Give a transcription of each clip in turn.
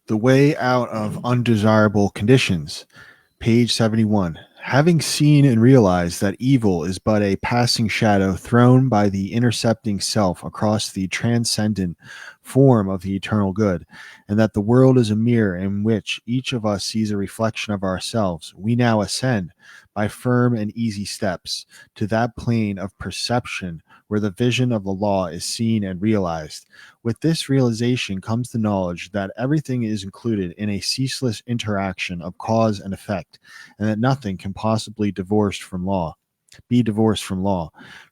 The way out of undesirable conditions. Page 71. Having seen and realized that evil is but a passing shadow thrown by the intercepting self across the transcendent form of the eternal good, and that the world is a mirror in which each of us sees a reflection of ourselves, we now ascend, by firm and easy steps, to that plane of perception where the vision of the law is seen and realized. With this realization comes the knowledge that everything is included in a ceaseless interaction of cause and effect, and that nothing can possibly be divorced from law.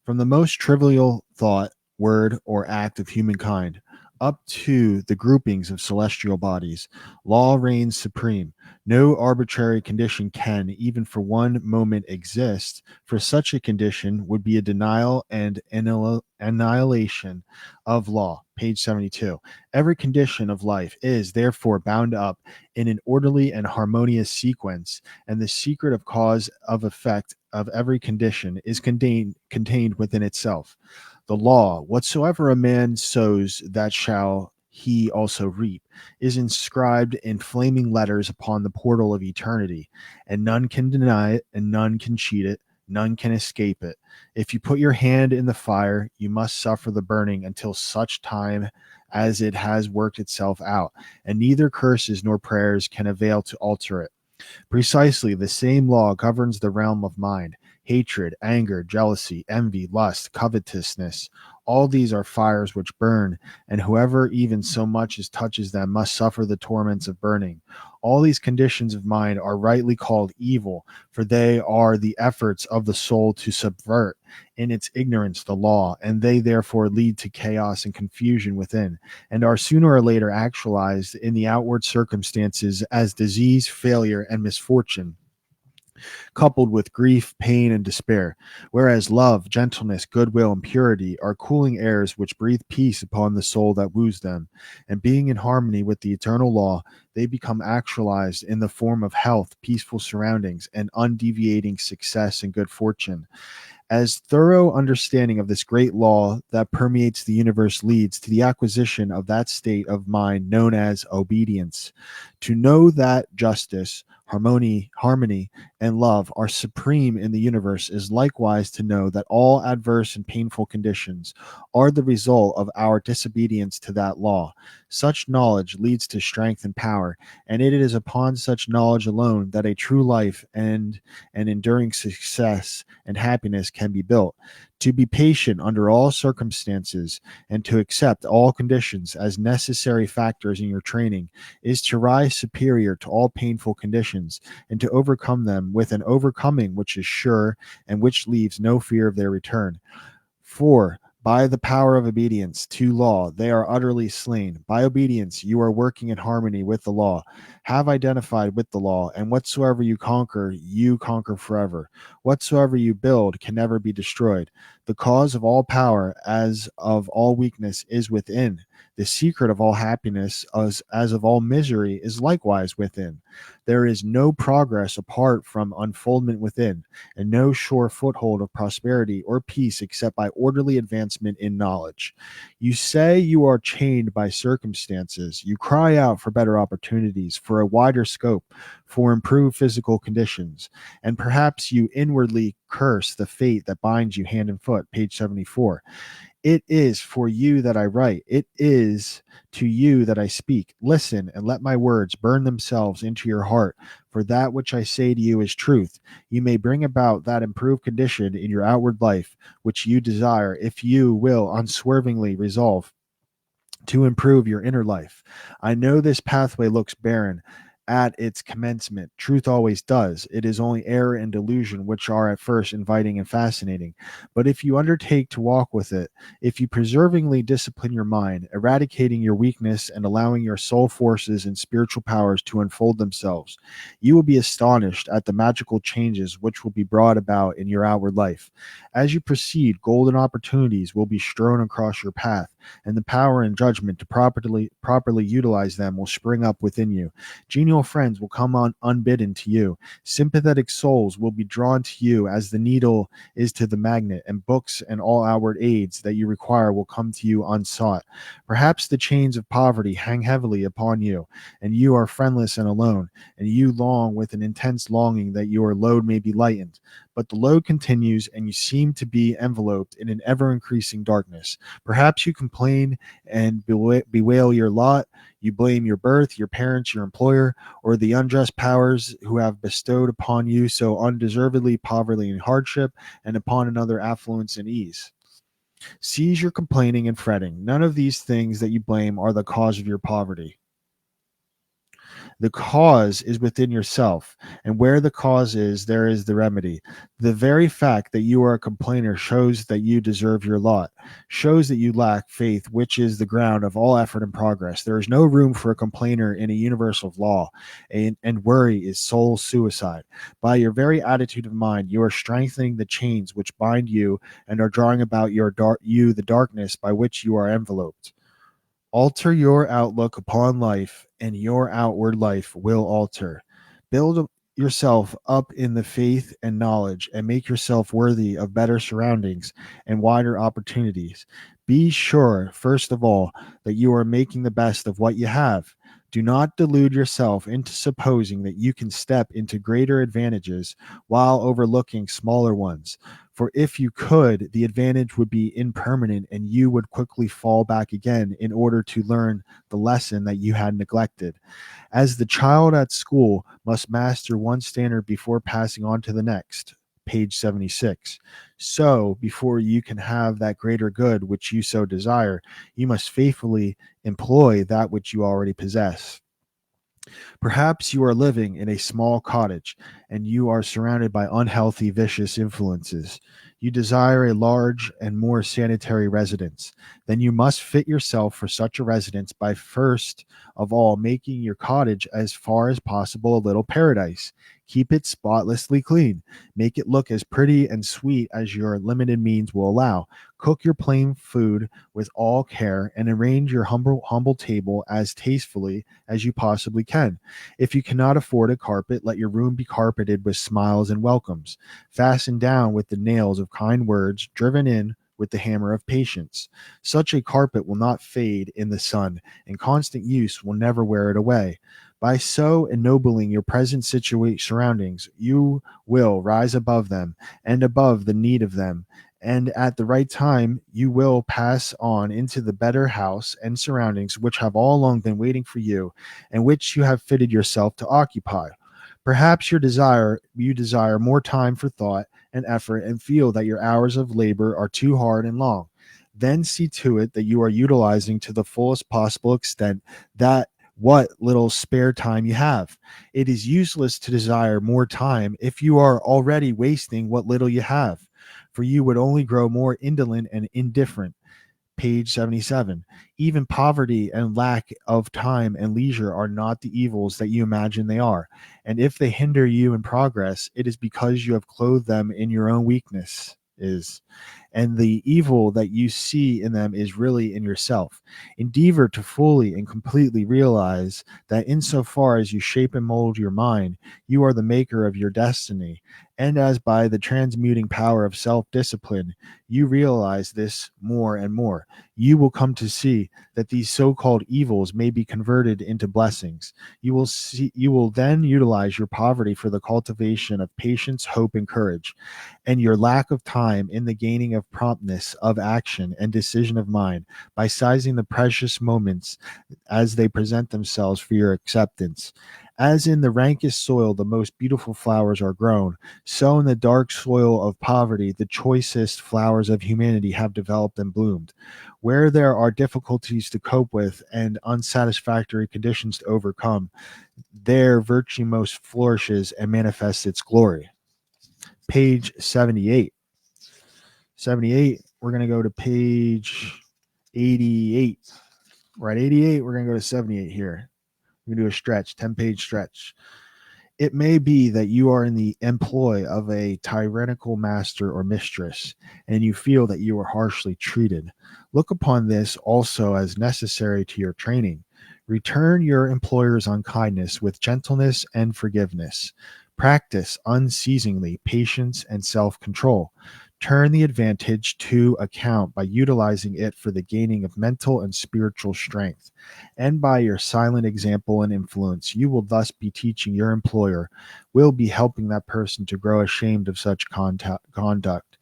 From the most trivial thought, word, or act of humankind, up to the groupings of celestial bodies, law reigns supreme. No arbitrary condition can, even for one moment, exist, for such a condition would be a denial and annihilation of law. Page 72. Every condition of life is, therefore, bound up in an orderly and harmonious sequence, and the secret of cause of effect of every condition is contained within itself. The law, whatsoever a man sows, that shall he also reap, is inscribed in flaming letters upon the portal of eternity, and none can deny it, and none can cheat it, none can escape it. If you put your hand in the fire, you must suffer the burning until such time as it has worked itself out, and neither curses nor prayers can avail to alter it. Precisely the same law governs the realm of mind. Hatred, anger, jealousy, envy, lust, covetousness, all these are fires which burn, and whoever even so much as touches them must suffer the torments of burning. All these conditions of mind are rightly called evil, for they are the efforts of the soul to subvert, in its ignorance, the law, and they therefore lead to chaos and confusion within, and are sooner or later actualized in the outward circumstances as disease, failure, and misfortune, coupled with grief, pain, and despair, whereas love, gentleness, goodwill, and purity are cooling airs which breathe peace upon the soul that woos them, and being in harmony with the eternal law, they become actualized in the form of health, peaceful surroundings, and undeviating success and good fortune. As thorough understanding of this great law that permeates the universe leads to the acquisition of that state of mind known as obedience. To know that justice, harmony, and love are supreme in the universe is likewise to know that all adverse and painful conditions are the result of our disobedience to that law. Such knowledge leads to strength and power, and it is upon such knowledge alone that a true life and an enduring success and happiness can be built. To be patient under all circumstances and to accept all conditions as necessary factors in your training is to rise superior to all painful conditions and to overcome them with an overcoming which is sure and which leaves no fear of their return. For by the power of obedience to law, they are utterly slain. By obedience, you are working in harmony with the law, have identified with the law, and whatsoever you conquer forever. Whatsoever you build can never be destroyed. The cause of all power, as of all weakness, is within. The secret of all happiness, as of all misery, is likewise within. There is no progress apart from unfoldment within, and no sure foothold of prosperity or peace except by orderly advancement in knowledge. You say you are chained by circumstances. You cry out for better opportunities, for a wider scope, for improved physical conditions, and perhaps you inwardly curse the fate that binds you hand and foot. Page 74. It is for you that I write. It is to you that I speak. Listen and let my words burn themselves into your heart, for that which I say to you is truth. You may bring about that improved condition in your outward life which you desire if you will unswervingly resolve to improve your inner life. I know this pathway looks barren at its commencement. Truth always does. It is only error and delusion which are at first inviting and fascinating. But if you undertake to walk with it, if you perseveringly discipline your mind, eradicating your weakness and allowing your soul forces and spiritual powers to unfold themselves, you will be astonished at the magical changes which will be brought about in your outward life. As you proceed, golden opportunities will be strewn across your path, and the power and judgment to properly utilize them will spring up within you. Genial friends will come on unbidden to you. Sympathetic souls will be drawn to you as the needle is to the magnet, and books and all outward aids that you require will come to you unsought. Perhaps the chains of poverty hang heavily upon you, and you are friendless and alone, and you long with an intense longing that your load may be lightened. But the load continues, and you seem to be enveloped in an ever increasing darkness. Perhaps you complain and bewail your lot. You blame your birth, your parents, your employer, or the unjust powers who have bestowed upon you so undeservedly poverty and hardship, and upon another affluence and ease. Cease your complaining and fretting. None of these things that you blame are the cause of your poverty. The cause is within yourself, and where the cause is, there is the remedy. The very fact that you are a complainer shows that you deserve your lot, shows that you lack faith, which is the ground of all effort and progress. There is no room for a complainer in a universe of law, and worry is soul suicide. By your very attitude of mind, you are strengthening the chains which bind you and are drawing about you the darkness by which you are enveloped. Alter your outlook upon life, and your outward life will alter. Build yourself up in the faith and knowledge, and make yourself worthy of better surroundings and wider opportunities. Be sure, first of all, that you are making the best of what you have. Do not delude yourself into supposing that you can step into greater advantages while overlooking smaller ones. For if you could, the advantage would be impermanent, and you would quickly fall back again in order to learn the lesson that you had neglected. As the child at school must master one standard before passing on to the next, page 76. So, before you can have that greater good which you so desire, you must faithfully employ that which you already possess. Perhaps you are living in a small cottage, and you are surrounded by unhealthy, vicious influences. You desire a large and more sanitary residence. Then you must fit yourself for such a residence by first of all making your cottage as far as possible a little paradise. Keep it spotlessly clean. Make it look as pretty and sweet as your limited means will allow. Cook your plain food with all care, and arrange your humble table as tastefully as you possibly can. If you cannot afford a carpet, let your room be carpeted with smiles and welcomes, fastened down with the nails of kind words, driven in with the hammer of patience. Such a carpet will not fade in the sun, and constant use will never wear it away. By so ennobling your present surroundings, you will rise above them and above the need of them, and at the right time you will pass on into the better house and surroundings which have all along been waiting for you, and which you have fitted yourself to occupy. Perhaps you desire more time for thought and effort, and feel that your hours of labor are too hard and long. Then see to it that you are utilizing to the fullest possible extent that what little spare time you have. It is useless to desire more time if you are already wasting what little you have, for you would only grow more indolent and indifferent. Page 77. Even poverty and lack of time and leisure are not the evils that you imagine they are. And if they hinder you in progress, it is because you have clothed them in your own weakness. And the evil that you see in them is really in yourself. Endeavor to fully and completely realize that insofar as you shape and mold your mind, you are the maker of your destiny. And as by the transmuting power of self-discipline, you realize this more and more, you will come to see that these so-called evils may be converted into blessings. You will then utilize your poverty for the cultivation of patience, hope, and courage, and your lack of time in the gaining of promptness of action and decision of mind, by sizing the precious moments as they present themselves for your acceptance. As in the rankest soil the most beautiful flowers are grown, so in the dark soil of poverty the choicest flowers of humanity have developed and bloomed. Where there are difficulties to cope with and unsatisfactory conditions to overcome, there virtue most flourishes and manifests its glory. Page 78. 78, we're going to go to page 88. We're at 88, we're going to go to 78 here. We're going to do a stretch, 10-page stretch. It may be that you are in the employ of a tyrannical master or mistress, and you feel that you are harshly treated. Look upon this also as necessary to your training. Return your employer's unkindness with gentleness and forgiveness. Practice unceasingly patience and self control. Turn the advantage to account by utilizing it for the gaining of mental and spiritual strength. And by your silent example and influence, you will thus be teaching your employer, will be helping that person to grow ashamed of such conduct,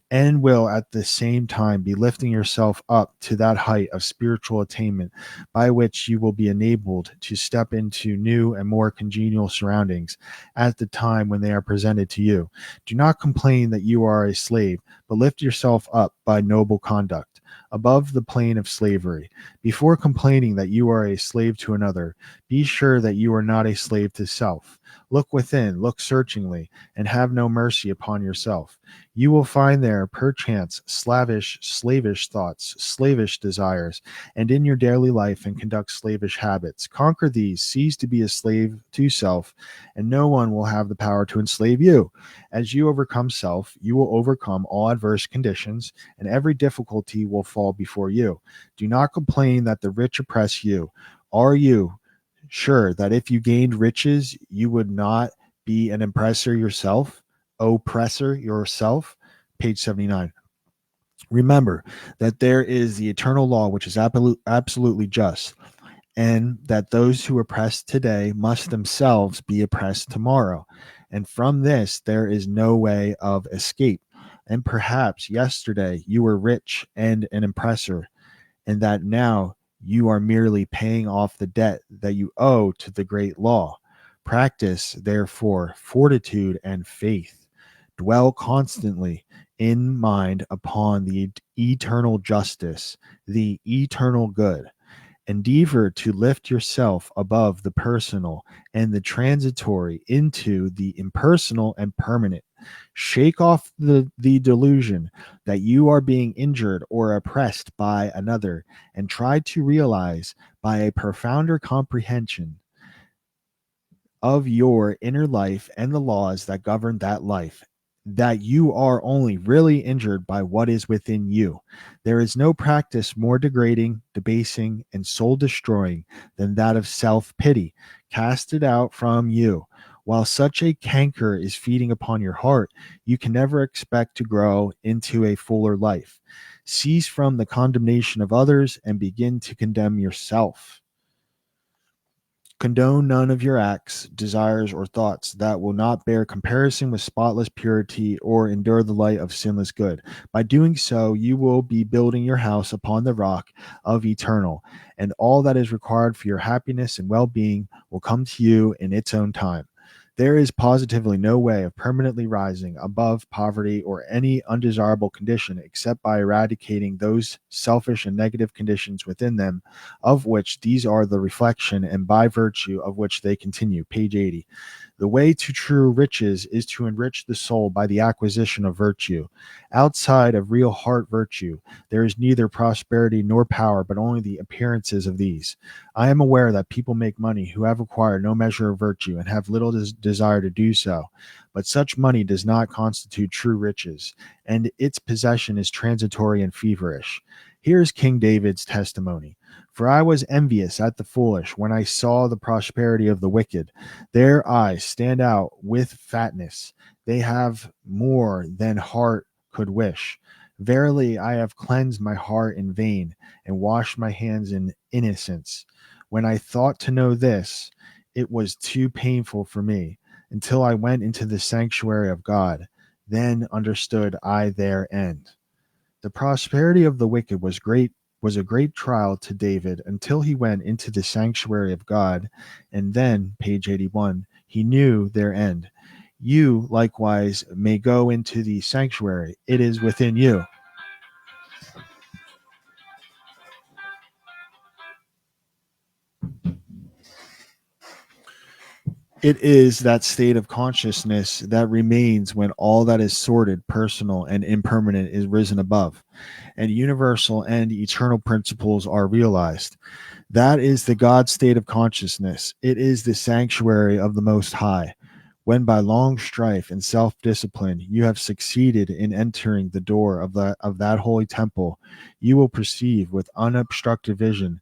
and will at the same time be lifting yourself up to that height of spiritual attainment by which you will be enabled to step into new and more congenial surroundings at the time when they are presented to you. Do not complain that you are a slave, but lift yourself up by noble conduct above the plane of slavery. Before complaining that you are a slave to another, be sure that you are not a slave to self. Look within, look searchingly, and have no mercy upon yourself. You will find there, perchance, slavish thoughts, slavish desires, and in your daily life and conduct slavish habits. Conquer these, cease to be a slave to self, and no one will have the power to enslave you. As you overcome self, you will overcome all adverse conditions, and every difficulty will fall before you. Do not complain that the rich oppress you. Are you sure that if you gained riches, you would not be an oppressor yourself? Page 79. Remember that there is the eternal law, which is absolutely just, and that those who oppress today must themselves be oppressed tomorrow. And from this, there is no way of escape. And perhaps yesterday you were rich and an oppressor, and that now you are merely paying off the debt that you owe to the great law. Practice, therefore, fortitude and faith. Dwell constantly in mind upon the eternal justice, the eternal good. Endeavor to lift yourself above the personal and the transitory into the impersonal and permanent. Shake off the delusion that you are being injured or oppressed by another, and try to realize by a profounder comprehension of your inner life and the laws that govern that life, that you are only really injured by what is within you. There is no practice more degrading, debasing, and soul destroying than that of self pity. Cast it out from you. While such a canker is feeding upon your heart, you can never expect to grow into a fuller life. Cease from the condemnation of others and begin to condemn yourself. Condone none of your acts, desires, or thoughts that will not bear comparison with spotless purity or endure the light of sinless good. By doing so, you will be building your house upon the rock of eternal, and all that is required for your happiness and well being will come to you in its own time. There is positively no way of permanently rising above poverty or any undesirable condition except by eradicating those selfish and negative conditions within them, of which these are the reflection and by virtue of which they continue. Page 80. The way to true riches is to enrich the soul by the acquisition of virtue. Outside of real heart virtue, there is neither prosperity nor power, but only the appearances of these. I am aware that people make money who have acquired no measure of virtue and have little desire to do so, but such money does not constitute true riches, and its possession is transitory and feverish. Here is King David's testimony. For I was envious at the foolish when I saw the prosperity of the wicked. Their eyes stand out with fatness. They have more than heart could wish. Verily, I have cleansed my heart in vain and washed my hands in innocence. When I thought to know this, it was too painful for me until I went into the sanctuary of God. Then understood I their end. The prosperity of the wicked was a great trial to David until he went into the sanctuary of God, and then, page 81, he knew their end. You likewise may go into the sanctuary. It is within you. It is that state of consciousness that remains when all that is sordid, personal, and impermanent is risen above, and universal and eternal principles are realized. That is the God state of consciousness. It is the sanctuary of the Most High. When by long strife and self-discipline you have succeeded in entering the door of that holy temple, you will perceive with unobstructed vision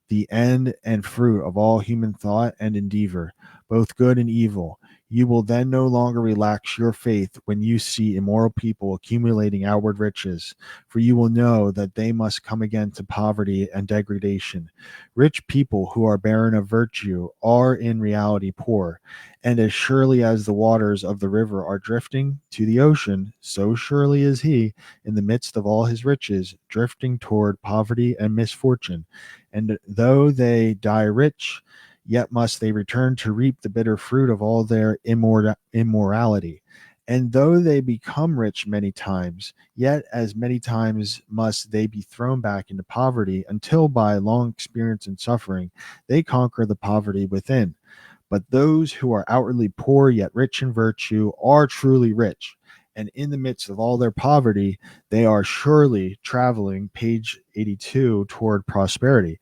the end and fruit of all human thought and endeavor, both good and evil. You will then no longer relax your faith when you see immoral people accumulating outward riches, for you will know that they must come again to poverty and degradation. Rich people who are barren of virtue are in reality poor, and as surely as the waters of the river are drifting to the ocean, so surely is he, in the midst of all his riches, drifting toward poverty and misfortune. And though they die rich, yet must they return to reap the bitter fruit of all their immorality. And though they become rich many times, yet as many times must they be thrown back into poverty until by long experience and suffering they conquer the poverty within. But those who are outwardly poor yet rich in virtue are truly rich. And in the midst of all their poverty, they are surely traveling, page 82, toward prosperity,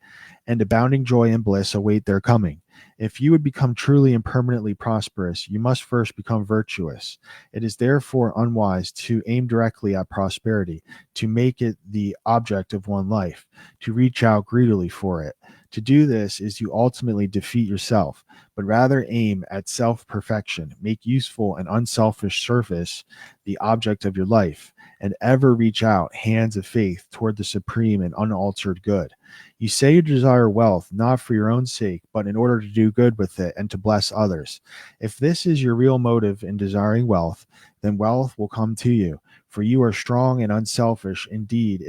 and abounding joy and bliss await their coming. If you would become truly and permanently prosperous, you must first become virtuous. It is therefore unwise to aim directly at prosperity, to make it the object of one life, to reach out greedily for it. To do this is to ultimately defeat yourself, but rather aim at self perfection, make useful and unselfish service the object of your life, and ever reach out hands of faith toward the supreme and unaltered good. You say you desire wealth not for your own sake, but in order to do good with it and to bless others. If this is your real motive in desiring wealth, then wealth will come to you, for you are strong and unselfish indeed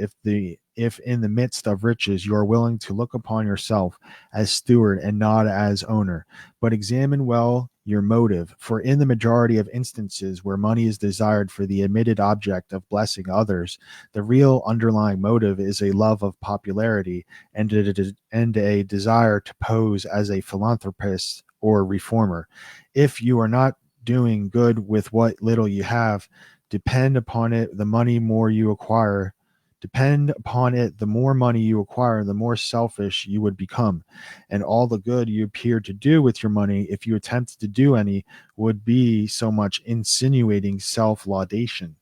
if in the midst of riches you are willing to look upon yourself as steward and not as owner. But examine well your motive, for in the majority of instances where money is desired for the admitted object of blessing others, the real underlying motive is a love of popularity and a desire to pose as a philanthropist or reformer. If you are not doing good with what little you have, depend upon it, the money more you acquire Depend upon it, the more money you acquire, the more selfish you would become. And all the good you appear to do with your money, if you attempted to do any, would be so much insinuating self laudation.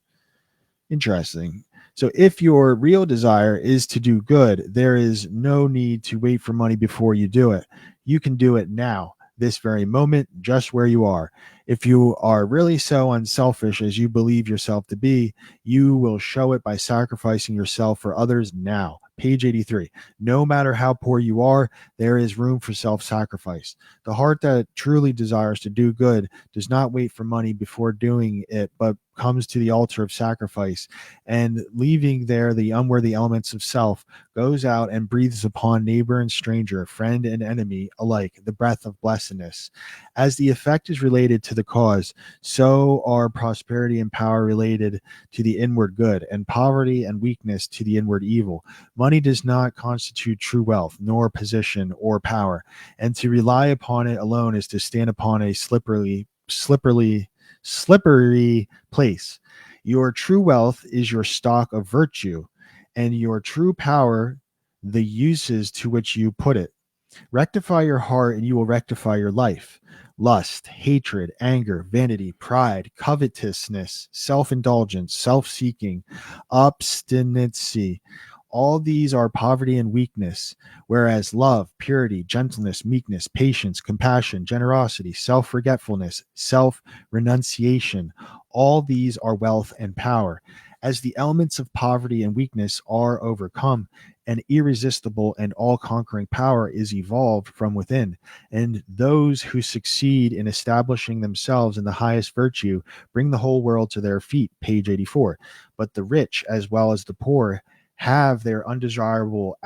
Interesting. So, if your real desire is to do good, there is no need to wait for money before you do it. You can do it now, this very moment, just where you are. If you are really so unselfish as you believe yourself to be, you will show it by sacrificing yourself for others now. Page 83. No matter how poor you are, there is room for self sacrifice. The heart that truly desires to do good does not wait for money before doing it, but comes to the altar of sacrifice and leaving there the unworthy elements of self, goes out and breathes upon neighbor and stranger, friend and enemy alike, the breath of blessedness. As the effect is related to the cause, so are prosperity and power related to the inward good, and poverty and weakness to the inward evil. Money does not constitute true wealth, nor position or power, and to rely upon it alone is to stand upon a slippery place. Your true wealth is your stock of virtue, and your true power the uses to which you put it. Rectify your heart, and you will rectify your life. Lust, hatred, anger, vanity, pride, covetousness, self indulgence, self seeking, obstinacy. All these are poverty and weakness, whereas love, purity, gentleness, meekness, patience, compassion, generosity, self forgetfulness, self renunciation, all these are wealth and power. As the elements of poverty and weakness are overcome, an irresistible and all conquering power is evolved from within. And those who succeed in establishing themselves in the highest virtue bring the whole world to their feet. Page 84. But the rich, as well as the poor, have their undesirable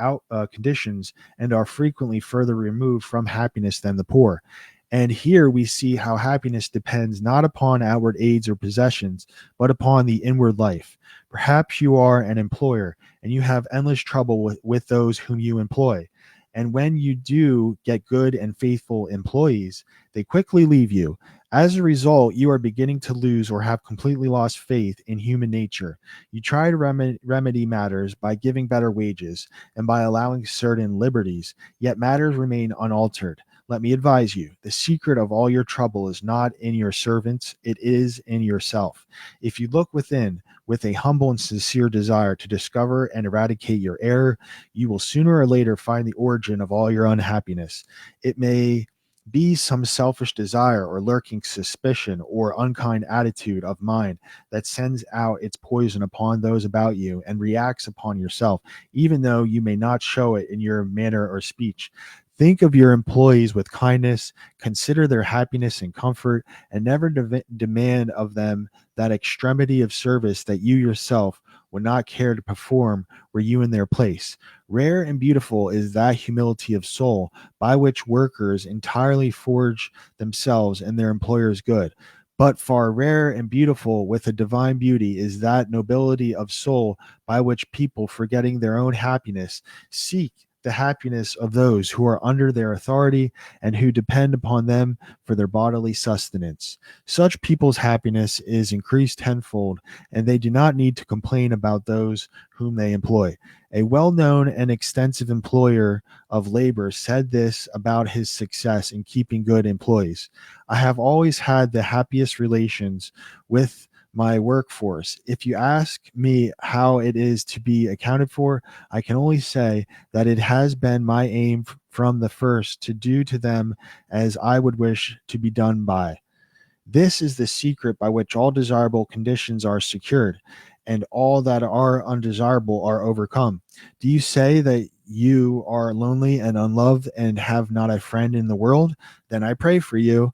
conditions and are frequently further removed from happiness than the poor. And here we see how happiness depends not upon outward aids or possessions, but upon the inward life. Perhaps you are an employer and you have endless trouble with those whom you employ. And when you do get good and faithful employees, they quickly leave you. As a result, you are beginning to lose or have completely lost faith in human nature. You try to remedy matters by giving better wages and by allowing certain liberties, yet matters remain unaltered. Let me advise you, the secret of all your trouble is not in your servants, it is in yourself. If you look within with a humble and sincere desire to discover and eradicate your error, you will sooner or later find the origin of all your unhappiness. It may be some selfish desire or lurking suspicion or unkind attitude of mind that sends out its poison upon those about you and reacts upon yourself, even though you may not show it in your manner or speech. Think of your employees with kindness, consider their happiness and comfort, and never demand of them that extremity of service that you yourself would not care to perform were you in their place. Rare and beautiful is that humility of soul by which workers entirely forge themselves and their employer's good. But far rare and beautiful with a divine beauty is that nobility of soul by which people, forgetting their own happiness, seek the happiness of those who are under their authority and who depend upon them for their bodily sustenance. Such people's happiness is increased tenfold, and they do not need to complain about those whom they employ. A well known and extensive employer of labor said this about his success in keeping good employees: I have always had the happiest relations with my workforce. If you ask me how it is to be accounted for, I can only say that it has been my aim from the first to do to them as I would wish to be done by. This is the secret by which all desirable conditions are secured and all that are undesirable are overcome. Do you say that you are lonely and unloved and have not a friend in the world? Then I pray for you.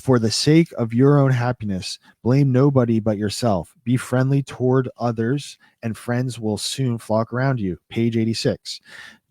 For the sake of your own happiness, blame nobody but yourself. Be friendly toward others, and friends will soon flock around you. Page 86.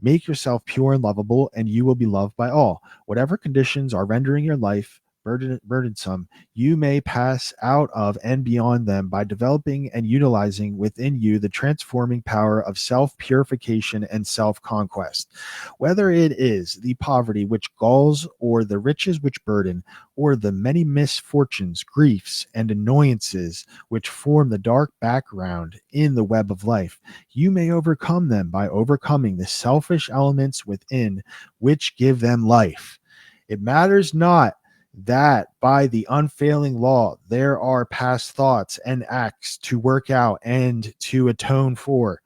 Make yourself pure and lovable, and you will be loved by all. Whatever conditions are rendering your life burdensome, you may pass out of and beyond them by developing and utilizing within you the transforming power of self purification and self conquest. Whether it is the poverty which galls, or the riches which burden, or the many misfortunes, griefs, and annoyances which form the dark background in the web of life, you may overcome them by overcoming the selfish elements within which give them life. It matters not that by the unfailing law there are past thoughts and acts to work out and to atone for.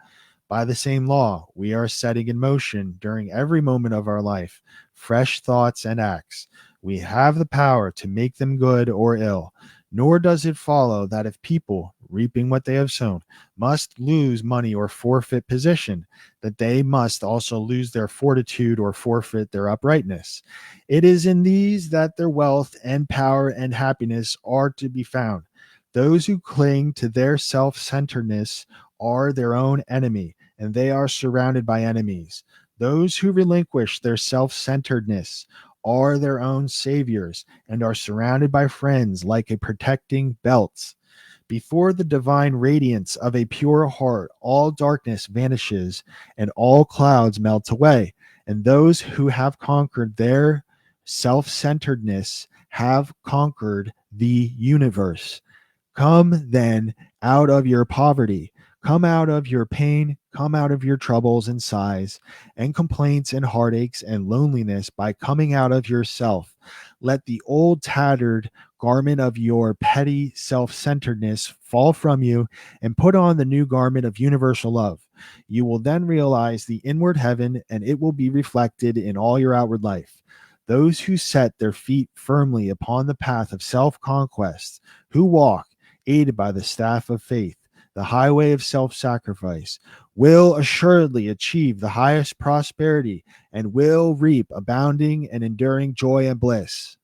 By the same law, we are setting in motion during every moment of our life fresh thoughts and acts. We have the power to make them good or ill. Nor does it follow that if people, reaping what they have sown, must lose money or forfeit position, that they must also lose their fortitude or forfeit their uprightness. It is in these that their wealth and power and happiness are to be found. Those who cling to their self centeredness are their own enemy, and they are surrounded by enemies. Those who relinquish their self centeredness are their own saviors and are surrounded by friends like a protecting belt. Before the divine radiance of a pure heart, all darkness vanishes and all clouds melt away. And those who have conquered their self centeredness have conquered the universe. Come then out of your poverty, come out of your pain, come out of your troubles and sighs and complaints and heartaches and loneliness by coming out of yourself. Let the old tattered garment of your petty self centeredness fall from you and put on the new garment of universal love. You will then realize the inward heaven, and it will be reflected in all your outward life. Those who set their feet firmly upon the path of self conquest, who walk aided by the staff of faith, the highway of self sacrifice, will assuredly achieve the highest prosperity and will reap abounding and enduring joy and bliss.